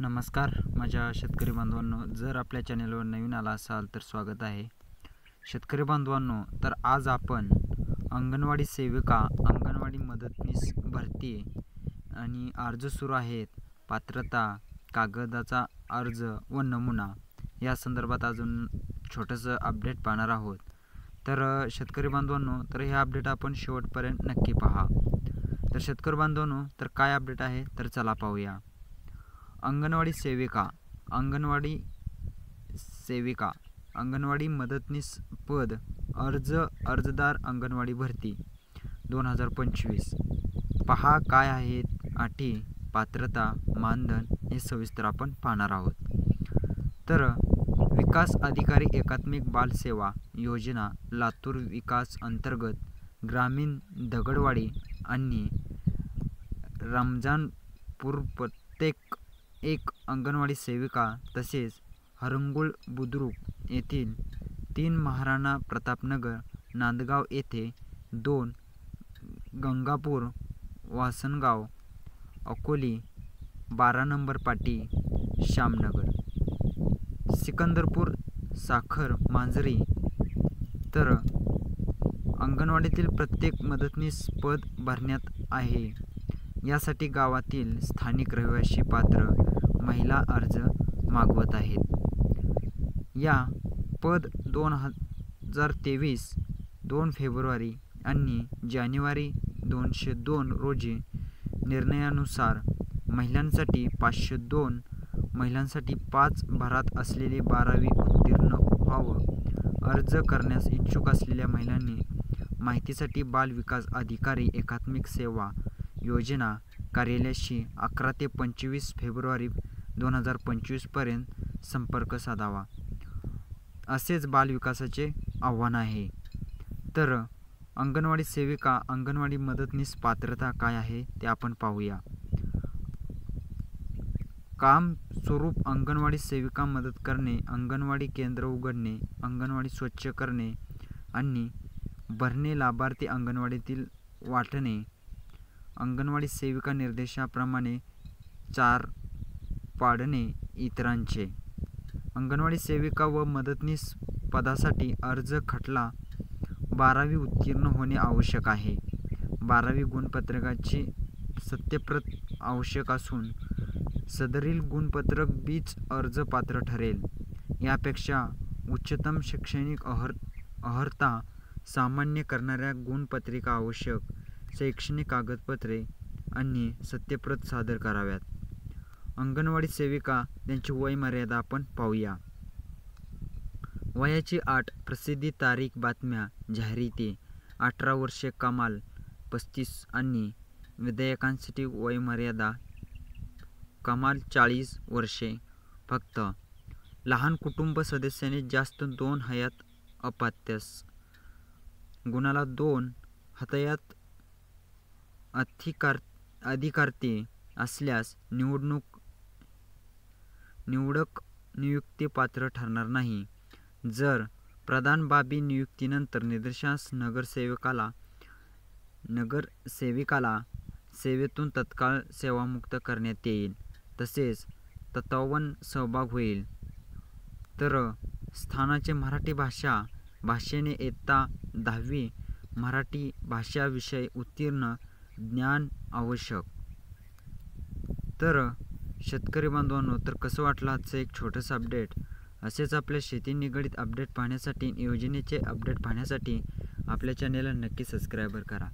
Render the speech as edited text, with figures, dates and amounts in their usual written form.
नमस्कार माझ्या शेतकरी बांधवांनो, जर आपल्या चॅनलवर नवीन आला असाल तर स्वागत आहे. शेतकरी बांधवांनो, तर आज आपण अंगणवाडी सेविका, अंगणवाडी मदतनीस भरती आणि अर्ज सुरू आहेत, पात्रता, कागदाचा अर्ज व नमुना या संदर्भात अजून छोटंसं अपडेट पाहणार आहोत. तर शेतकरी बांधवांनो, तर हे अपडेट आपण शेवटपर्यंत नक्की पहा. तर शेतकरी बांधवांनो, तर काय अपडेट आहे तर चला पाहूया. अंगणवाडी सेविका, अंगणवाडी मदतनीस पद, अर्जदार अंगणवाडी भरती 2025. पहा काय आहेत अटी, पात्रता, मानधन हे सविस्तर आपण पाहणार आहोत. तर विकास अधिकारी एकात्मिक बाल सेवा योजना लातूर विकास अंतर्गत ग्रामीण दगडवाडी आणि रमजानपूर प्रत्येक एक अंगणवाडी सेविका तसेच हरंगुळ बुद्रुक येथील 3, महाराणा प्रतापनगर नांदगाव येथे 2, गंगापूर वासनगाव अकोली 12 नंबर पाटी श्यामनगर, सिकंदरपूर साखर मांजरी. तर अंगणवाडीतील प्रत्येक मदतनीस पद भरण्यात आहे. यासाठी गावातील स्थानिक रहिवासी पात्र महिला अर्ज मागवत आहेत. या पद 2023 2 फेब्रुवारी आणि जानेवारी 202 रोजी निर्णयानुसार महिलांसाठी 502, महिलांसाठी 5 भरात असलेले 12वी उत्तीर्ण व्हावं. अर्ज करण्यास इच्छुक असलेल्या महिलांनी माहितीसाठी बाल विकास अधिकारी एकात्मिक सेवा योजना कार्यालयाशी 11 ते 25 फेब्रुवारी 2025 पर्यंत संपर्क साधावा, असेच बाल विकासाचे आव्हान आहे. तर अंगणवाडी सेविका, अंगणवाडी मदतनीस पात्रता काय आहे ते आपण पाहूया. काम स्वरूप अंगणवाडी सेविका मदत करणे, अंगणवाडी केंद्र उघडणे, अंगणवाडी स्वच्छ करणे आणि भरणे, लाभार्थी अंगणवाडीतील वाटणे, अंगणवाडी सेविका निर्देशाप्रमाणे 4 पाडणे इतरांचे. अंगणवाडी सेविका व मदतनीस पदासाठी अर्ज खटला 12वी उत्तीर्ण होणे आवश्यक आहे. 12वी गुणपत्रकाची सत्यप्रत आवश्यक असून सदरील गुणपत्रक बीच अर्ज पात्र ठरेल. यापेक्षा उच्चतम शैक्षणिक अर्हता सामान्य करणाऱ्या गुणपत्रिका आवश्यक शैक्षणिक कागदपत्रे आणि सत्यप्रत सादर कराव्यात. अंगणवाडी सेविका त्यांची वय मर्यादा आपण पाहूया. वयाची अट, प्रसिद्धी तारीख, बातम्या, जाहिराती 18 वर्षे कमाल 35 आणि विधेयकांसाठी वय मर्यादा कमाल 40 वर्षे फक्त. लहान कुटुंब सदस्याने जास्त 2 हयात अपत्यास गुणाला 2 हयात अधिकारते असल्यास निवडक नियुक्ती पात्र ठरणार नाही. जर प्रधान बाबी नियुक्तीनंतर निर्देशास नगरसेविकाला सेवेतून तत्काळ सेवामुक्त करण्यात येईल, तसेच तत्वावन सहभाग होईल. तर स्थानाचे मराठी भाषेने इयत्ता 10वी मराठी भाषा विषय उत्तीर्ण ज्ञान आवश्यक. तर शेतकरी बांधवांनो, तर कसं वाटलं आजचं एक छोटंसं अपडेट. असेच आपल्या शेती निगडीत अपडेट पाहण्यासाठी, योजनेचे अपडेट पाहण्यासाठी आपल्या चॅनेलला नक्की सबस्क्राईब करा.